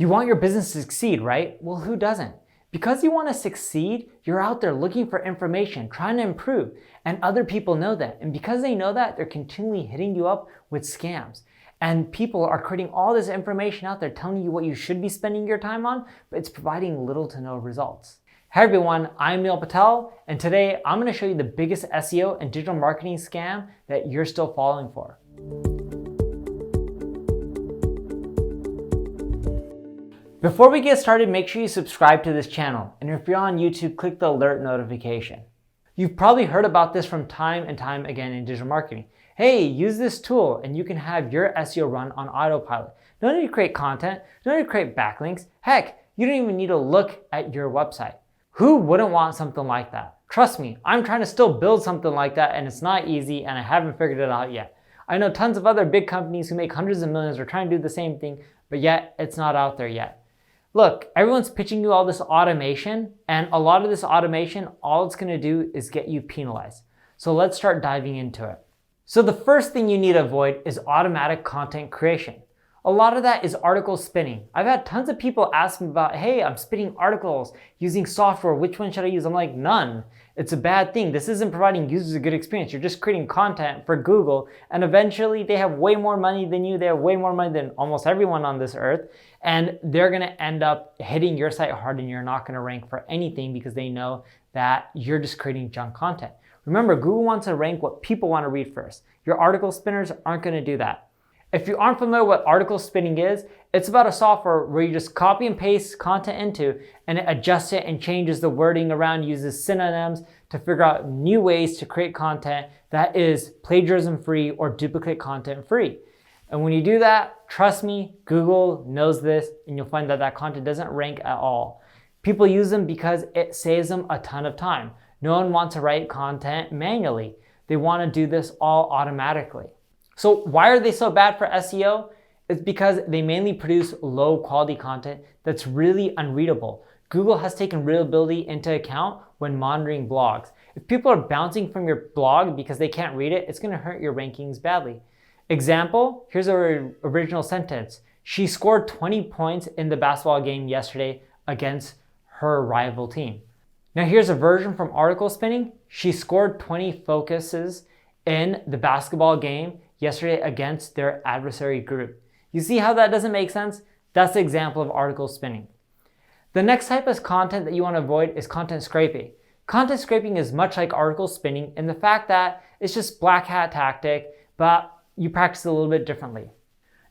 You want your business to succeed, right? Well, who doesn't? Because you want to succeed, you're out there looking for information, trying to improve, and other people know that. And because they know that, they're continually hitting you up with scams. And people are creating all this information out there telling you what you should be spending your time on, but it's providing little to no results. Hey everyone, I'm Neil Patel, and today I'm going to show you the biggest SEO and digital marketing scam that you're still falling for. Before we get started, make sure you subscribe to this channel, and if you're on YouTube, click the alert notification. You've probably heard about this from time and time again in digital marketing. Hey, use this tool and you can have your SEO run on autopilot. You don't need to create content, you don't need to create backlinks. Heck, you don't even need to look at your website. Who wouldn't want something like that? Trust me, I'm trying to still build something like that and it's not easy and I haven't figured it out yet. I know tons of other big companies who make hundreds of millions are trying to do the same thing, but yet it's not out there yet. Look, everyone's pitching you all this automation, and a lot of this automation, all it's gonna do is get you penalized. So let's start diving into it. So the first thing you need to avoid is automatic content creation. A lot of that is article spinning. I've had tons of people ask me about, hey, I'm spinning articles using software, which one should I use? I'm like, none. It's a bad thing. This isn't providing users a good experience. You're just creating content for Google, and eventually they have way more money than you. They have way more money than almost everyone on this earth, and they're gonna end up hitting your site hard and you're not gonna rank for anything because they know that you're just creating junk content. Remember, Google wants to rank what people wanna read first. Your article spinners aren't gonna do that. If you aren't familiar with what article spinning is, it's about a software where you just copy and paste content into and it adjusts it and changes the wording around, uses synonyms to figure out new ways to create content that is plagiarism free or duplicate content free. And when you do that, trust me, Google knows this and you'll find that that content doesn't rank at all. People use them because it saves them a ton of time. No one wants to write content manually. They want to do this all automatically. So why are they so bad for SEO? It's because they mainly produce low quality content that's really unreadable. Google has taken readability into account when monitoring blogs. If people are bouncing from your blog because they can't read it, it's going to hurt your rankings badly. Example, here's our original sentence. She scored 20 points in the basketball game yesterday against her rival team. Now here's a version from article spinning. She scored 20 focuses in the basketball game yesterday against their adversary group. You see how that doesn't make sense? That's the example of article spinning. The next type of content that you want to avoid is content scraping. Content scraping is much like article spinning in the fact that it's just black hat tactic, but you practice it a little bit differently.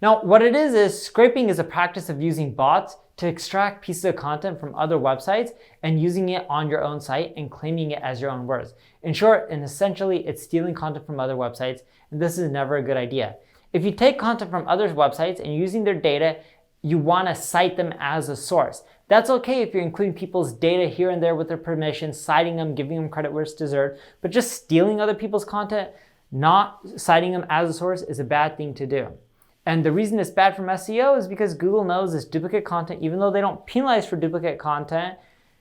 Now, what it is scraping is a practice of using bots to extract pieces of content from other websites and using it on your own site and claiming it as your own words. In short, and essentially, it's stealing content from other websites, and this is never a good idea. If you take content from other websites and using their data, you want to cite them as a source. That's okay if you're including people's data here and there with their permission, citing them, giving them credit where it's deserved, but just stealing other people's content, not citing them as a source is a bad thing to do. And the reason it's bad from SEO is because Google knows this duplicate content, even though they don't penalize for duplicate content,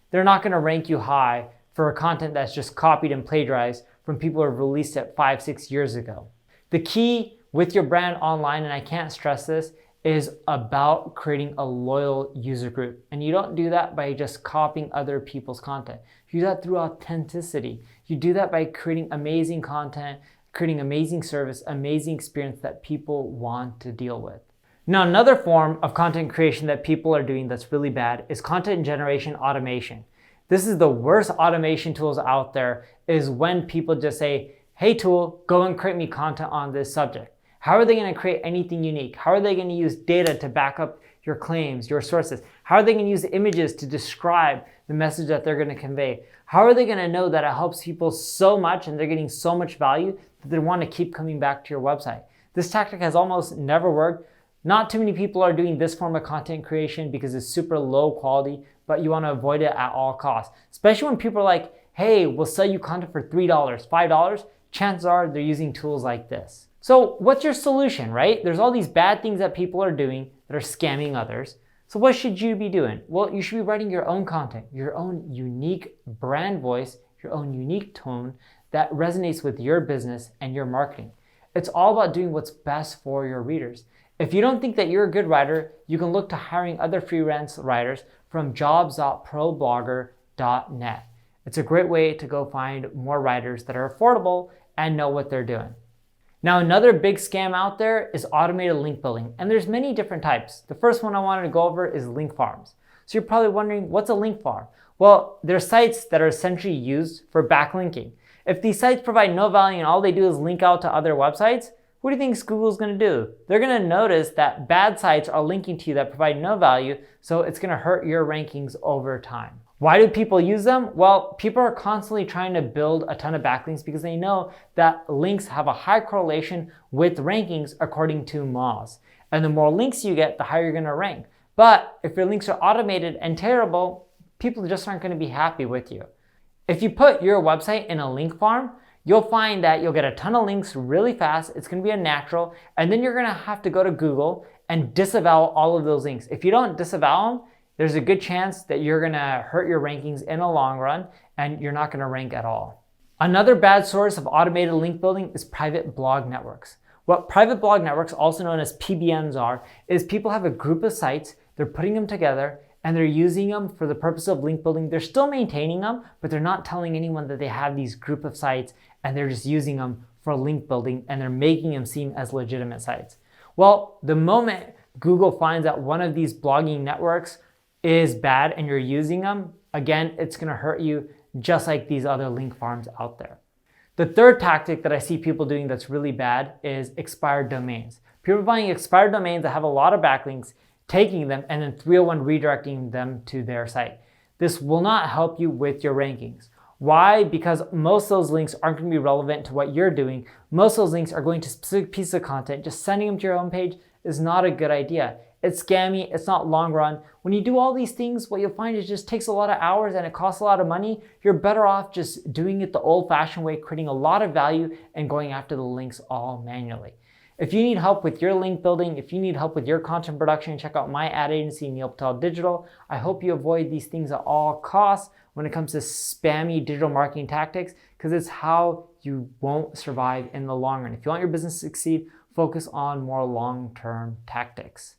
they're not going to rank you high for content that's just copied and plagiarized from people who have released it 5-6 years ago. The key with your brand online, and I can't stress this, is about creating a loyal user group. And you don't do that by just copying other people's content. You do that through authenticity. You do that by creating amazing content, creating amazing service, amazing experience that people want to deal with. Now, another form of content creation that people are doing that's really bad is content generation automation. This is the worst automation tools out there, is when people just say, hey tool, go and create me content on this subject. How are they going to create anything unique? How are they going to use data to back up your claims, your sources? How are they going to use images to describe the message that they're going to convey? How are they going to know that it helps people so much and they're getting so much value that they want to keep coming back to your website? This tactic has almost never worked. Not too many people are doing this form of content creation because it's super low quality, but you want to avoid it at all costs. Especially when people are like, hey, we'll sell you content for $3, $5. Chances are they're using tools like this. So what's your solution, right? There's all these bad things that people are doing that are scamming others. So what should you be doing? Well, you should be writing your own content, your own unique brand voice, your own unique tone that resonates with your business and your marketing. It's all about doing what's best for your readers. If you don't think that you're a good writer, you can look to hiring other freelance writers from jobs.problogger.net. It's a great way to go find more writers that are affordable and know what they're doing. Now, another big scam out there is automated link building, and there's many different types. The first one I wanted to go over is link farms. So you're probably wondering, what's a link farm? Well, they're sites that are essentially used for backlinking. If these sites provide no value and all they do is link out to other websites, what do you think Google's going to do? They're going to notice that bad sites are linking to you that provide no value, so it's going to hurt your rankings over time. Why do people use them? Well, people are constantly trying to build a ton of backlinks because they know that links have a high correlation with rankings according to Moz. And the more links you get, the higher you're going to rank. But if your links are automated and terrible, people just aren't going to be happy with you. If you put your website in a link farm, you'll find that you'll get a ton of links really fast. It's going to be a natural, and then you're going to have to go to Google and disavow all of those links. If you don't disavow them, there's a good chance that you're going to hurt your rankings in the long run and you're not going to rank at all. Another bad source of automated link building is private blog networks. What private blog networks, also known as PBNs, are is people have a group of sites, they're putting them together, and they're using them for the purpose of link building. They're still maintaining them, but they're not telling anyone that they have these group of sites, and they're just using them for link building, and they're making them seem as legitimate sites. Well, the moment Google finds out one of these blogging networks is bad and you're using them, again, it's going to hurt you just like these other link farms out there. The third tactic that I see people doing that's really bad is expired domains. People are buying expired domains that have a lot of backlinks, taking them and then 301 redirecting them to their site. This will not help you with your rankings. Why? Because most of those links aren't going to be relevant to what you're doing. Most of those links are going to specific pieces of content. Just sending them to your homepage is not a good idea. It's scammy, it's not long run. When you do all these things, what you'll find is it just takes a lot of hours and it costs a lot of money. You're better off just doing it the old-fashioned way, creating a lot of value and going after the links all manually. If you need help with your link building, if you need help with your content production, check out my ad agency, Neil Patel Digital. I hope you avoid these things at all costs when it comes to spammy digital marketing tactics, because it's how you won't survive in the long run. If you want your business to succeed, focus on more long-term tactics.